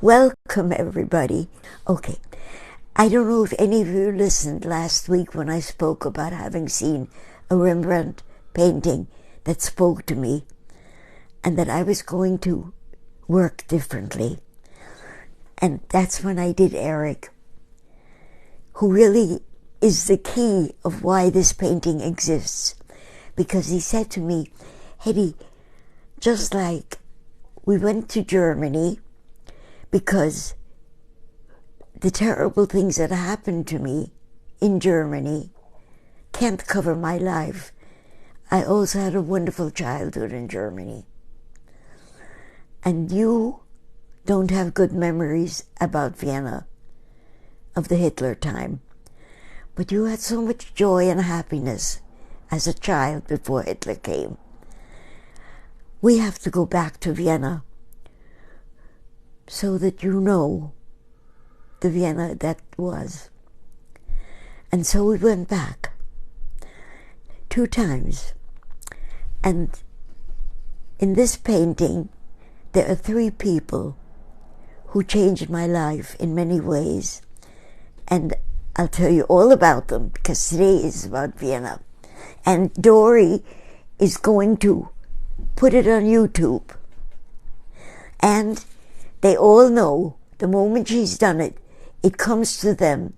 Welcome, everybody. Okay, I don't know if any of you listened last week when I spoke about having seen a Rembrandt painting that spoke to me and that I was going to work differently. And that's when I did Eric, who really is the key of why this painting exists. Because he said to me, Hetty, just like we went to Germany because the terrible things that happened to me in Germany can't cover my life. I also had a wonderful childhood in Germany. And you don't have good memories about Vienna, of the Hitler time. But you had so much joy and happiness as a child before Hitler came. We have to go back to Vienna so that you know the Vienna that was. And so we went back 2 times. And in this painting, there are 3 people who changed my life in many ways. And I'll tell you all about them because today is about Vienna. And Dory is going to put it on YouTube. And they all know the moment she's done it, it comes to them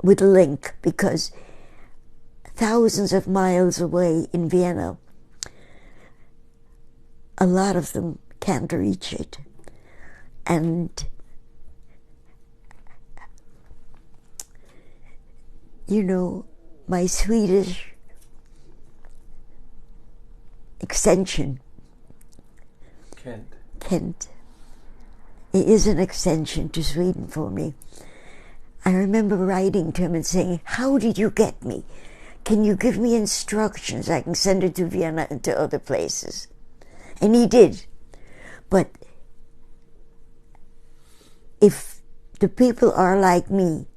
with a link, because thousands of miles away in Vienna, a lot of them can't reach it. And you know, my Swedish extension, Kent. It is an extension to Sweden for me. I remember writing to him and saying, how did you get me? Can you give me instructions? I can send it to Vienna and to other places. And he did. But if the people are like me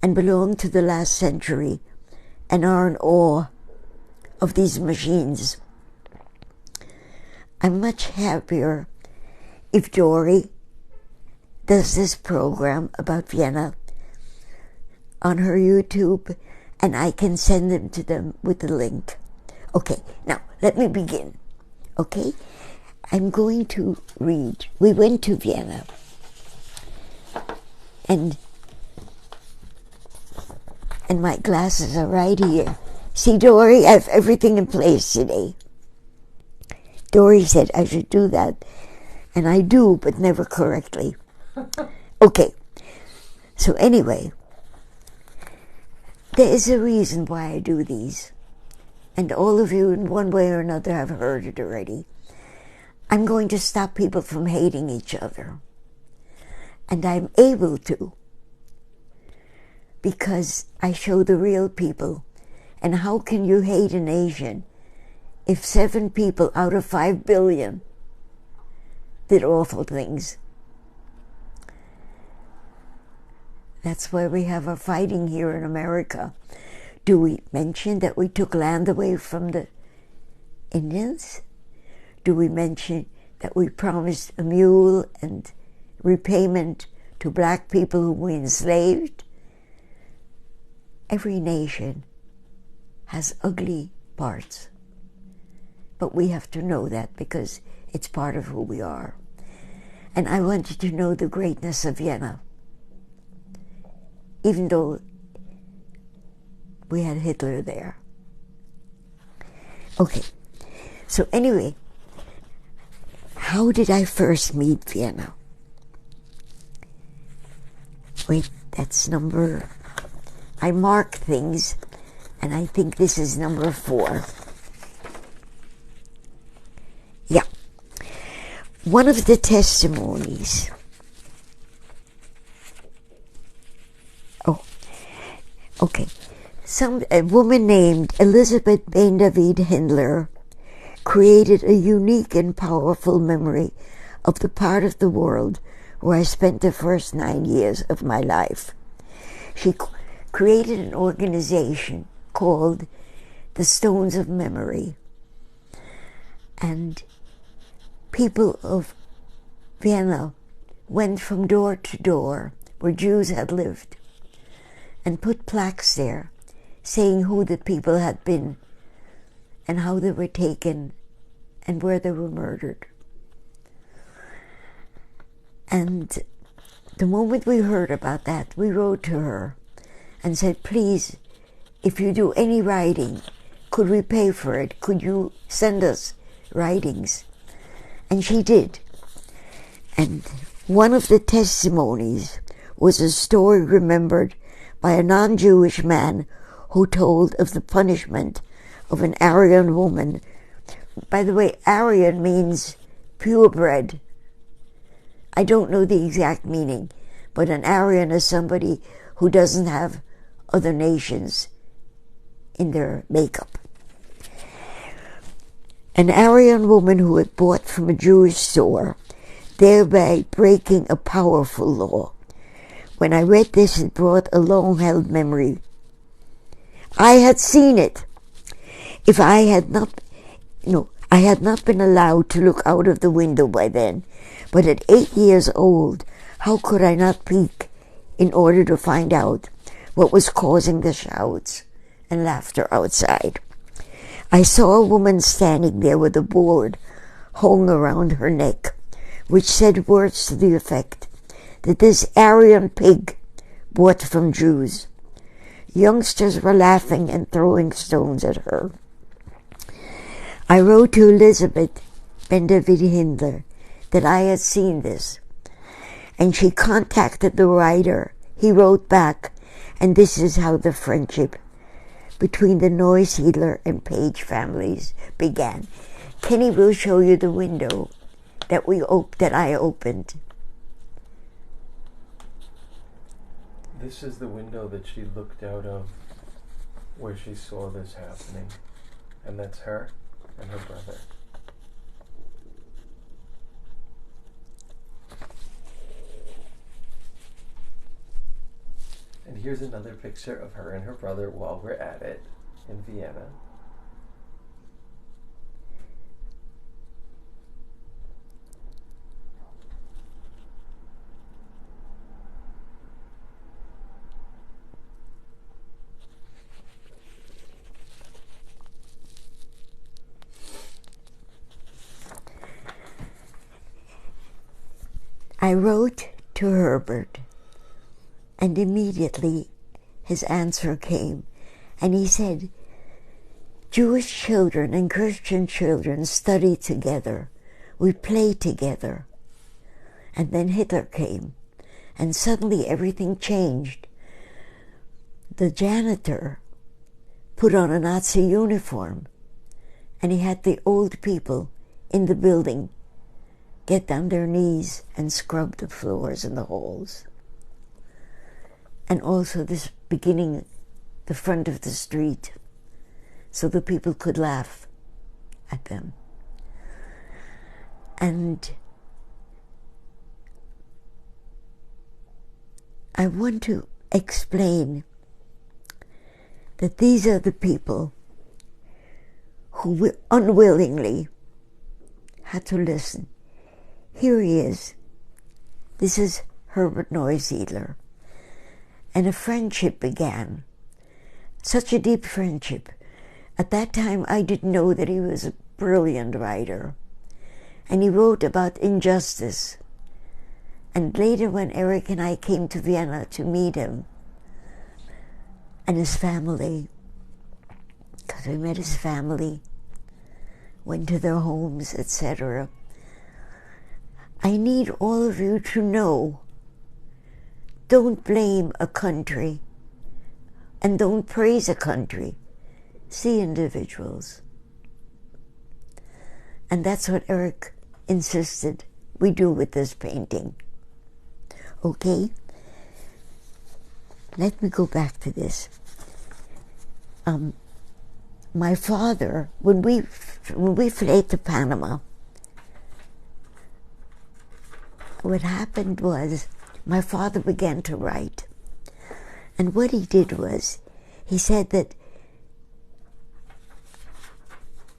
and belong to the last century and are in awe of these machines, I'm much happier if Dory does this program about Vienna on her YouTube, and I can send them to them with the link. Okay, now let me begin. Okay, I'm going to read. We went to Vienna, and my glasses are right here. See, Dory, I have everything in place today. Dory said I should do that, and I do, but never correctly. Okay, so anyway, there is a reason why I do these, and all of you in one way or another have heard it already. I'm going to stop people from hating each other, and I'm able to, because I show the real people. And how can you hate a nation if 7 people out of 5 billion did awful things? That's why we have our fighting here in America. Do we mention that we took land away from the Indians? Do we mention that we promised a mule and repayment to black people who we enslaved? Every nation has ugly parts. But we have to know that because it's part of who we are. And I wanted to know the greatness of Vienna, even though we had Hitler there. Okay, so anyway, how did I first meet Vienna? Wait, that's number... I mark things, and I think this is number 4. Yeah. One of the testimonies. Oh, okay. A woman named Elizabeth Bain David Hindler created a unique and powerful memory of the part of the world where I spent the first 9 years of my life. She created an organization called the Stones of Memory. And people of Vienna went from door to door where Jews had lived and put plaques there saying who the people had been and how they were taken and where they were murdered. And the moment we heard about that, we wrote to her and said, please, if you do any writing, could we pay for it? Could you send us writings? And she did. And one of the testimonies was a story remembered by a non-Jewish man who told of the punishment of an Aryan woman. By the way, Aryan means purebred. I don't know the exact meaning, but an Aryan is somebody who doesn't have other nations in their makeup. An Aryan woman who had bought from a Jewish store, thereby breaking a powerful law. When I read this, it brought a long-held memory. I had seen it. If I had not been allowed to look out of the window by then, but at 8 years old, how could I not peek in order to find out what was causing the shouts and laughter outside? I saw a woman standing there with a board hung around her neck, which said words to the effect that this Aryan pig bought from Jews. Youngsters were laughing and throwing stones at her. I wrote to Elizabeth Ben David Hindler that I had seen this, and she contacted the writer. He wrote back, and this is how the friendship between the Neusiedler and Page families began. Kenny will show you the window that I opened. This is the window that she looked out of where she saw this happening. And that's her and her brother. And here's another picture of her and her brother while we're at it in Vienna. I wrote to Herbert, and immediately his answer came, and he said, Jewish children and Christian children study together. We play together. And then Hitler came, and suddenly everything changed. The janitor put on a Nazi uniform, and he had the old people in the building get on their knees and scrub the floors in the halls. And also this beginning the front of the street so the people could laugh at them. And I want to explain that these are the people who unwillingly had to listen. Here he is. This is Herbert Neusiedler. And a friendship began. Such a deep friendship. At that time, I didn't know that he was a brilliant writer. And he wrote about injustice. And later, when Eric and I came to Vienna to meet him and his family, because we met his family, went to their homes, etc., I need all of you to know, don't blame a country and don't praise a country. See individuals. And that's what Eric insisted we do with this painting. Okay? Let me go back to this. My father, when we fled to Panama, what happened was my father began to write. And what he did was, he said that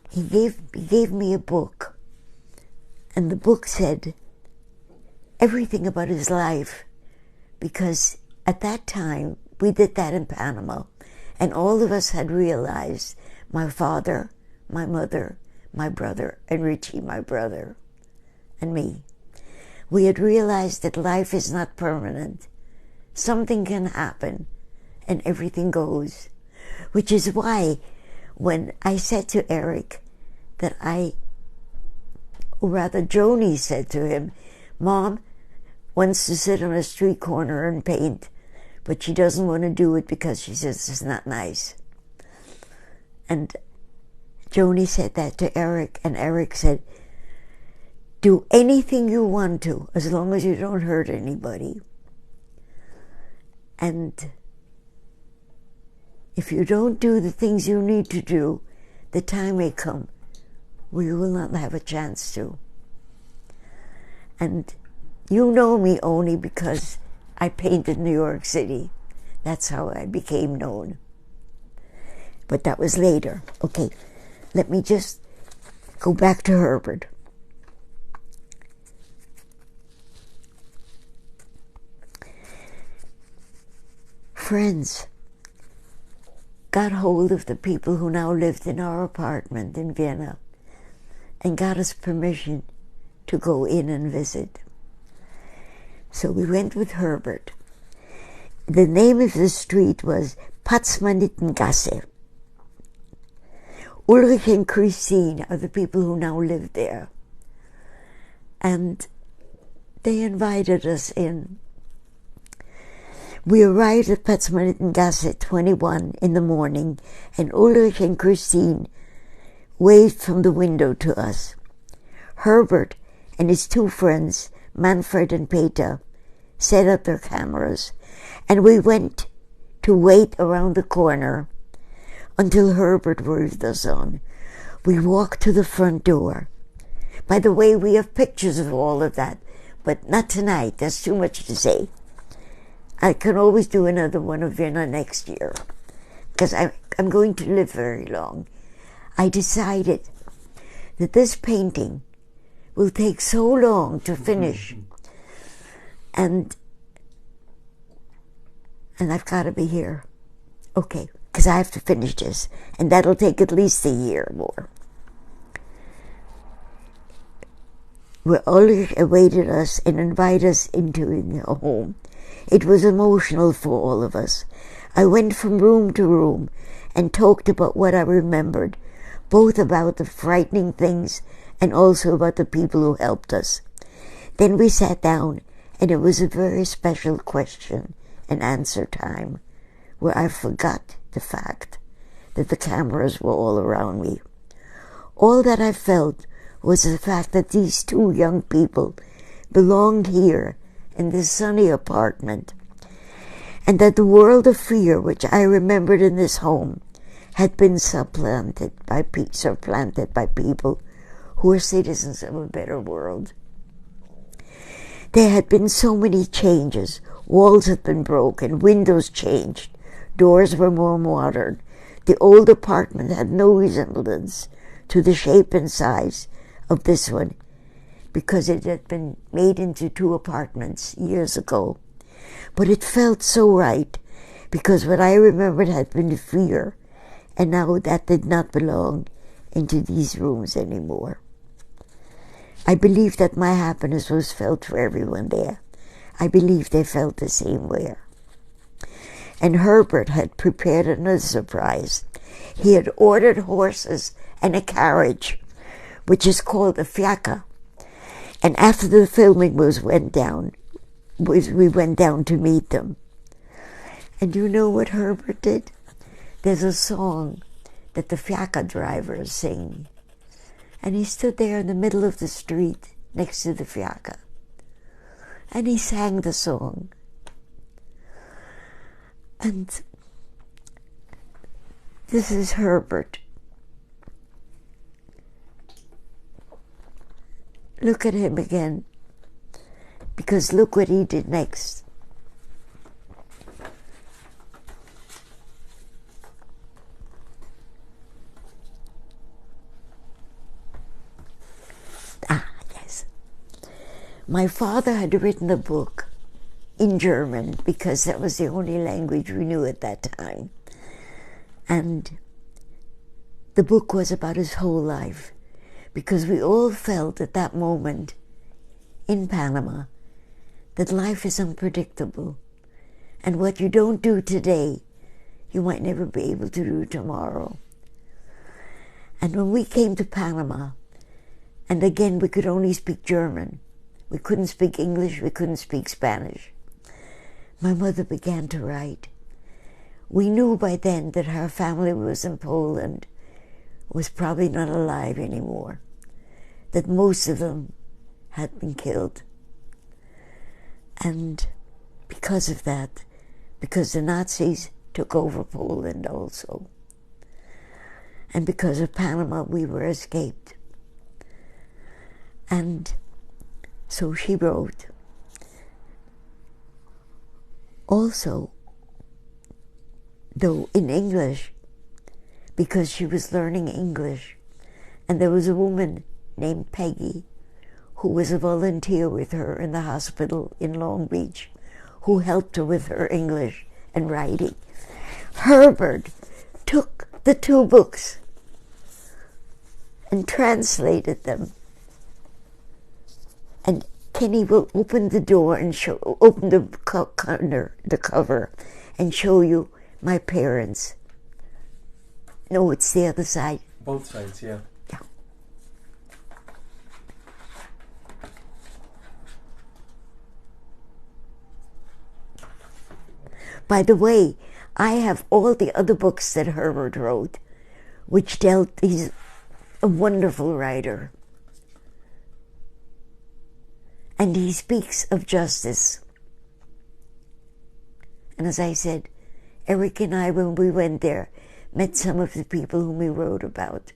he gave me a book, and the book said, everything about his life, because at that time we did that in Panama, and all of us had realized, my father, my mother, my brother, and Richie, my brother, and me. We had realized that life is not permanent. Something can happen, and everything goes. Which is why when I said to Eric that or rather Joni said to him, Mom wants to sit on a street corner and paint, but she doesn't want to do it because she says it's not nice. And Joni said that to Eric, and Eric said, do anything you want to, as long as you don't hurt anybody. And if you don't do the things you need to do, the time may come where you will not have a chance to. And you know me only because I painted New York City. That's how I became known. But that was later. Okay, let me just go back to Herbert. Friends got hold of the people who now lived in our apartment in Vienna and got us permission to go in and visit. So we went with Herbert. The name of the street was Patzmanittengasse. Ulrich and Christine are the people who now live there. And they invited us in. We arrived at Patzmanittengasse at 21 in the morning, and Ulrich and Christine waved from the window to us. Herbert and his two friends, Manfred and Peter, set up their cameras, and we went to wait around the corner until Herbert waved us on. We walked to the front door. By the way, we have pictures of all of that, but not tonight. That's too much to say. I can always do another one of Vienna next year, because I'm going to live very long. I decided that this painting will take so long to finish, and I've got to be here. Okay, because I have to finish this, and that'll take at least a year more. Where Ulrich awaited us and invited us into the home. It was emotional for all of us. I went from room to room and talked about what I remembered, both about the frightening things and also about the people who helped us. Then we sat down, and it was a very special question and answer time, where I forgot the fact that the cameras were all around me. All that I felt was the fact that these two young people belonged here in this sunny apartment, and that the world of fear which I remembered in this home had been supplanted by people who were citizens of a better world. There had been so many changes. Walls had been broken, windows changed, doors were more modern. The old apartment had no resemblance to the shape and size of this one, because it had been made into 2 apartments years ago. But it felt so right, because what I remembered had been fear, and now that did not belong into these rooms anymore. I believe that my happiness was felt for everyone there. I believe they felt the same way. And Herbert had prepared another surprise. He had ordered horses and a carriage, which is called a fiacre. And after the filming we went down to meet them. And you know what Herbert did? There's a song that the fiacre drivers sing. And he stood there in the middle of the street next to the fiacre. And he sang the song. And this is Herbert. Look at him again, because look what he did next. Yes. My father had written a book in German because that was the only language we knew at that time. And the book was about his whole life, because we all felt at that moment in Panama that life is unpredictable, and what you don't do today, you might never be able to do tomorrow. And when we came to Panama, and again we could only speak German, we couldn't speak English, we couldn't speak Spanish, my mother began to write. We knew by then that her family was in Poland, was probably not alive anymore, that most of them had been killed. And because of that, because the Nazis took over Poland also, and because of Panama, we were escaped. And so she wrote. Also, though in English, because she was learning English, and there was a woman named Peggy who was a volunteer with her in the hospital in Long Beach, who helped her with her English and writing. Herbert took the two books and translated them. And Kenny will open the door and open the cover and show you my parents. No, it's the other side. Both sides, yeah. Yeah. By the way, I have all the other books that Herbert wrote, which he's a wonderful writer. And he speaks of justice. And as I said, Eric and I, when we went there, met some of the people whom he wrote about.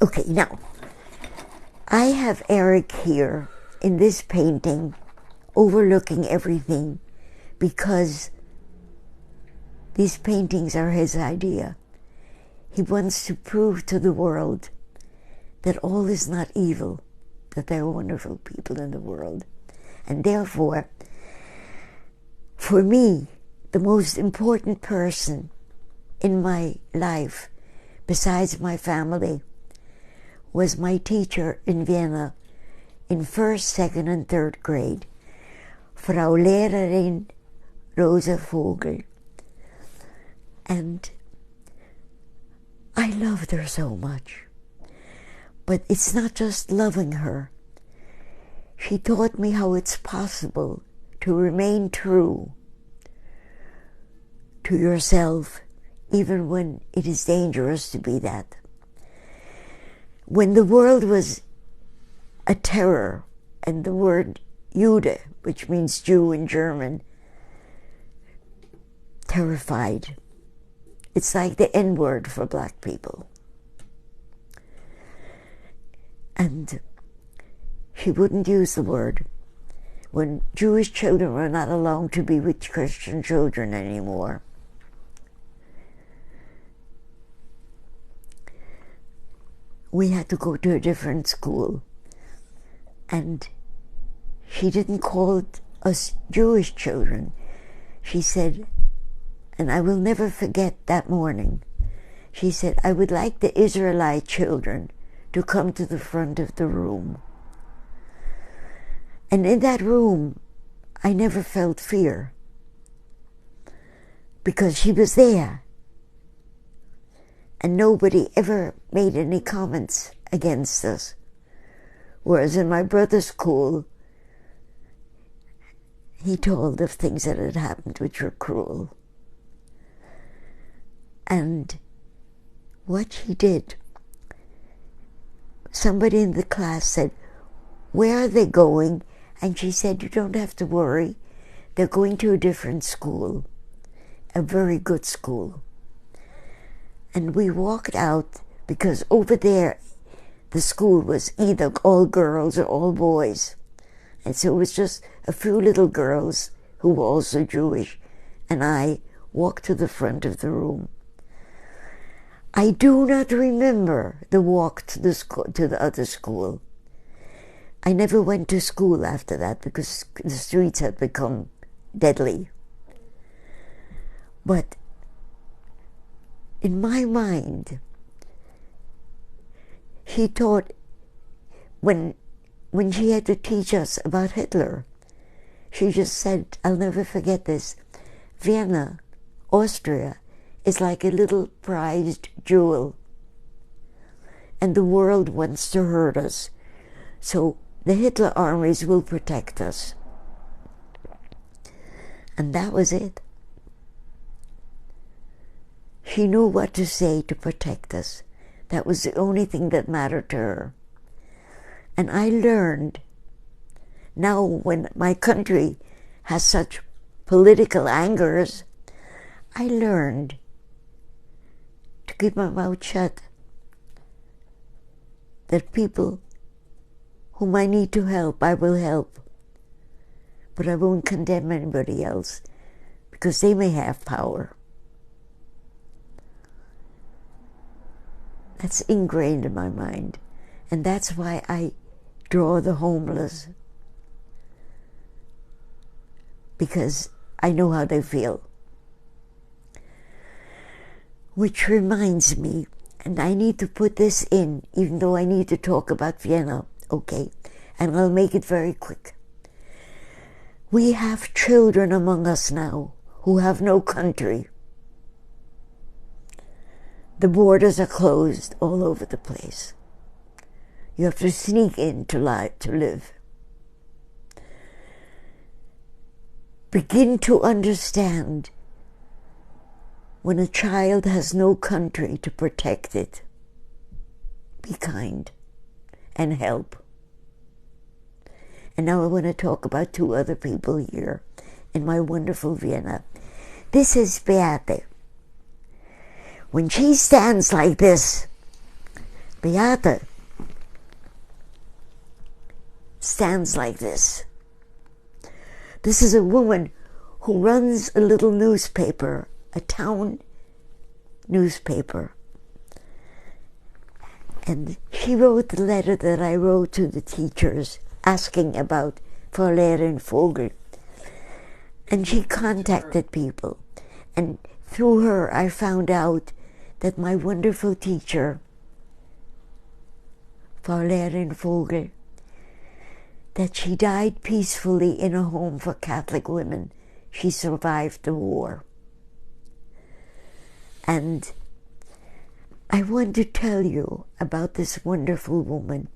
Okay, now, I have Eric here in this painting overlooking everything because these paintings are his idea. He wants to prove to the world that all is not evil, that there are wonderful people in the world. And therefore, for me, the most important person in my life, besides my family, was my teacher in Vienna in 1st, 2nd, and 3rd grade, Frau Leherin Vogel. And I loved her so much. But it's not just loving her. She taught me how it's possible to remain true to yourself, even when it is dangerous to be that. When the world was a terror, and the word Jude, which means Jew in German, terrified. It's like the N-word for black people. And she wouldn't use the word. When Jewish children were not allowed to be with Christian children anymore. We had to go to a different school. And she didn't call us Jewish children. She said, and I will never forget that morning, she said, I would like the Israelite children to come to the front of the room. And in that room, I never felt fear, because she was there. And nobody ever made any comments against us. Whereas in my brother's school, he told of things that had happened which were cruel. And what she did, somebody in the class said, where are they going? And she said, you don't have to worry. They're going to a different school, a very good school. And we walked out because over there the school was either all girls or all boys. And so it was just a few little girls who were also Jewish. And I walked to the front of the room. I do not remember the walk to the other school. I never went to school after that because the streets had become deadly. But in my mind, she taught, when she had to teach us about Hitler, she just said, I'll never forget this, Vienna, Austria, is like a little prized jewel. And the world wants to hurt us. So the Hitler armies will protect us. And that was it. She knew what to say to protect us. That was the only thing that mattered to her. And I learned, now when my country has such political angers, I learned to keep my mouth shut. That people whom I need to help, I will help. But I won't condemn anybody else because they may have power. That's ingrained in my mind. And that's why I draw the homeless. Because I know how they feel. Which reminds me, and I need to put this in, even though I need to talk about Vienna, okay? And I'll make it very quick. We have children among us now who have no country. The borders are closed all over the place. You have to sneak in to live. Begin to understand when a child has no country to protect it. Be kind and help. And now I want to talk about two other people here in my wonderful Vienna. This is Beate. When she stands like this, Beate stands like this. This is a woman who runs a little newspaper, a town newspaper. And she wrote the letter that I wrote to the teachers asking about Frau Leherin Vogel. And she contacted people. And through her I found out that my wonderful teacher, Frau Leherin Vogel, that she died peacefully in a home for Catholic women. She survived the war. And I want to tell you about this wonderful woman.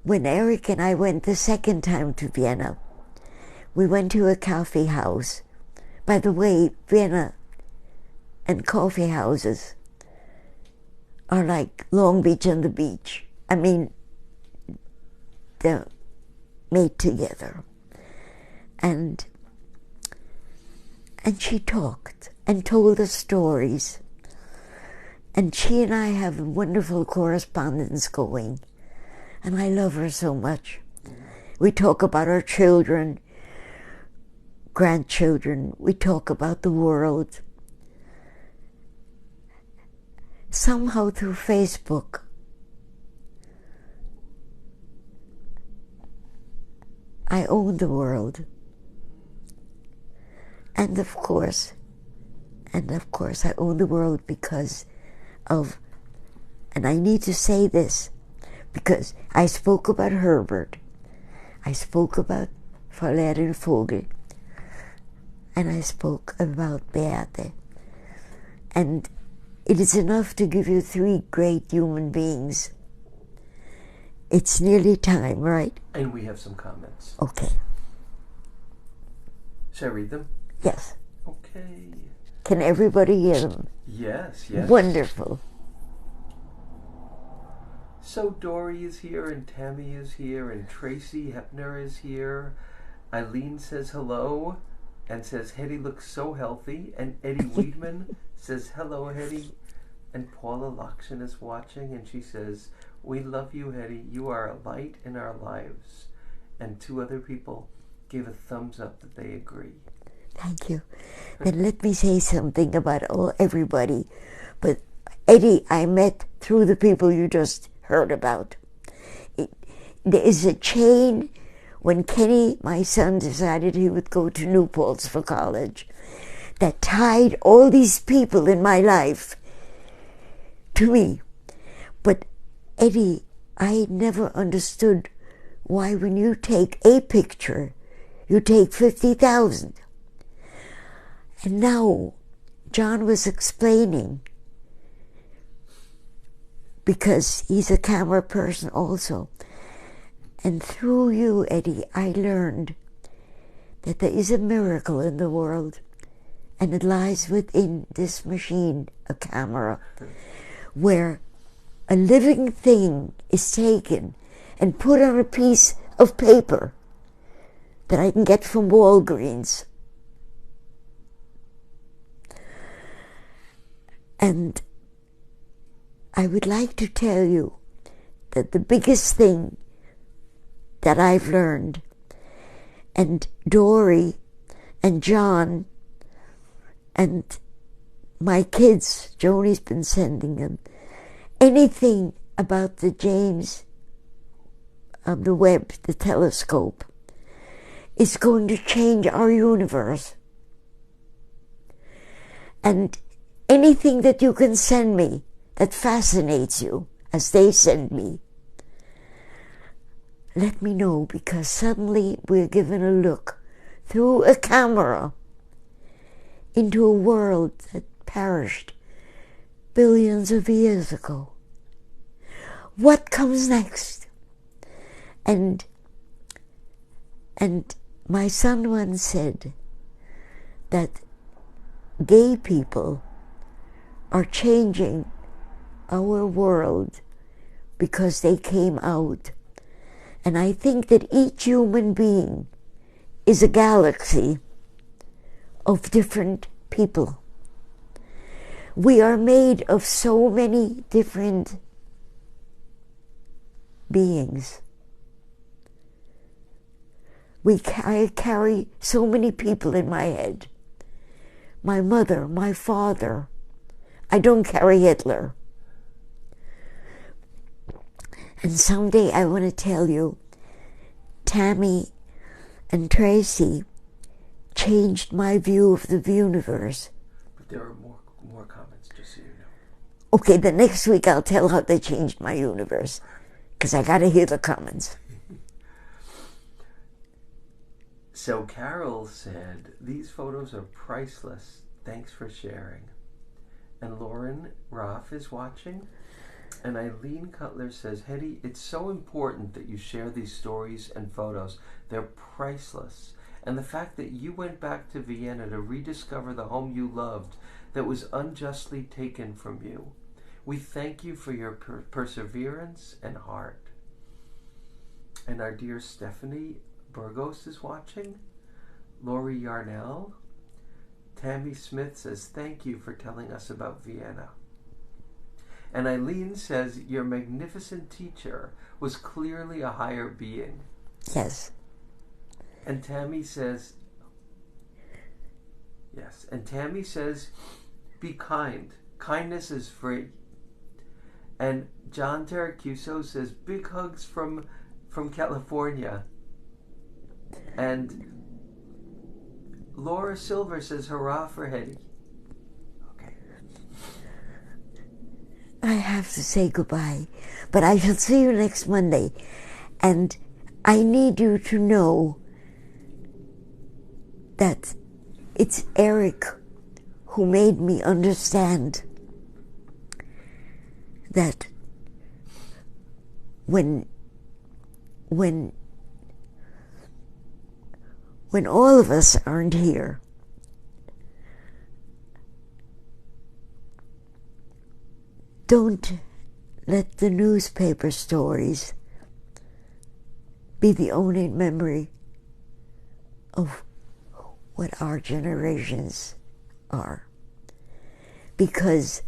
When Eric and I went the second time to Vienna, we went to a coffee house. By the way, Vienna and coffee houses are like Long Beach and the beach. I mean, they're made together. And she talked and told us stories. And she and I have a wonderful correspondence going. And I love her so much. We talk about our children, grandchildren. We talk about the world. Somehow through Facebook, I own the world. And of course, I own the world because of, and I need to say this, because I spoke about Herbert, I spoke about Frau Leherin Vogel, and I spoke about Beate. And it is enough to give you three great human beings. It's nearly time, right? And we have some comments. Okay. Shall I read them? Yes. Okay. Can everybody hear them? Yes, yes. Wonderful. So Dory is here, and Tammy is here, and Tracy Hepner is here. Eileen says hello. and says, Hetty looks so healthy. And Eddie Weidman says, hello, Hetty. And Paula Lakshan is watching, and she says, we love you, Hetty. You are a light in our lives. And 2 other people give a thumbs up that they agree. Thank you. Then let me say something about everybody. But Eddie, I met through the people you just heard about. There is a chain. When Kenny, my son, decided he would go to New Paltz for college, that tied all these people in my life to me. But Eddie, I never understood why when you take a picture, you take 50,000. And now John was explaining, because he's a camera person also, and through you, Eddie, I learned that there is a miracle in the world, and it lies within this machine, a camera, where a living thing is taken and put on a piece of paper that I can get from Walgreens. And I would like to tell you that the biggest thing that I've learned, and Dory and John and my kids, Joni's been sending them, anything about the James of the Webb, the telescope, is going to change our universe. And anything that you can send me that fascinates you, as they send me, let me know, because suddenly we're given a look through a camera into a world that perished billions of years ago. What comes next? And my son once said that gay people are changing our world because they came out. And I think that each human being is a galaxy of different people. We are made of so many different beings. I carry so many people in my head. My mother, my father. I don't carry Hitler. And someday I want to tell you, Tammy and Tracy changed my view of the universe. But there are more comments, just so you know. Okay, the next week I'll tell how they changed my universe, because I got to hear the comments. So Carol said, these photos are priceless. Thanks for sharing. And Lauren Roth is watching. And Eileen Cutler says, Hetty, it's so important that you share these stories and photos. They're priceless. And the fact that you went back to Vienna to rediscover the home you loved that was unjustly taken from you. We thank you for your perseverance and heart. And our dear Stephanie Burgos is watching. Lori Yarnell. Tammy Smith says, thank you for telling us about Vienna. And Eileen says, your magnificent teacher was clearly a higher being. Yes. And Tammy says, yes. And Tammy says, be kind. Kindness is free. And John Taracuso says, big hugs from California. And Laura Silver says, hurrah for Hetty. I have to say goodbye, but I shall see you next Monday. And I need you to know that it's Eric who made me understand that when all of us aren't here, don't let the newspaper stories be the only memory of what our generations are. Because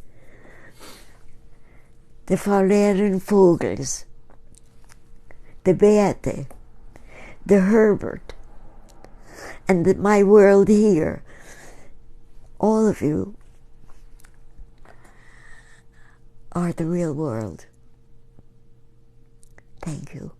the Frau Leherin Vogels, the Beate, the Herbert, and my world here, all of you are the real world. Thank you.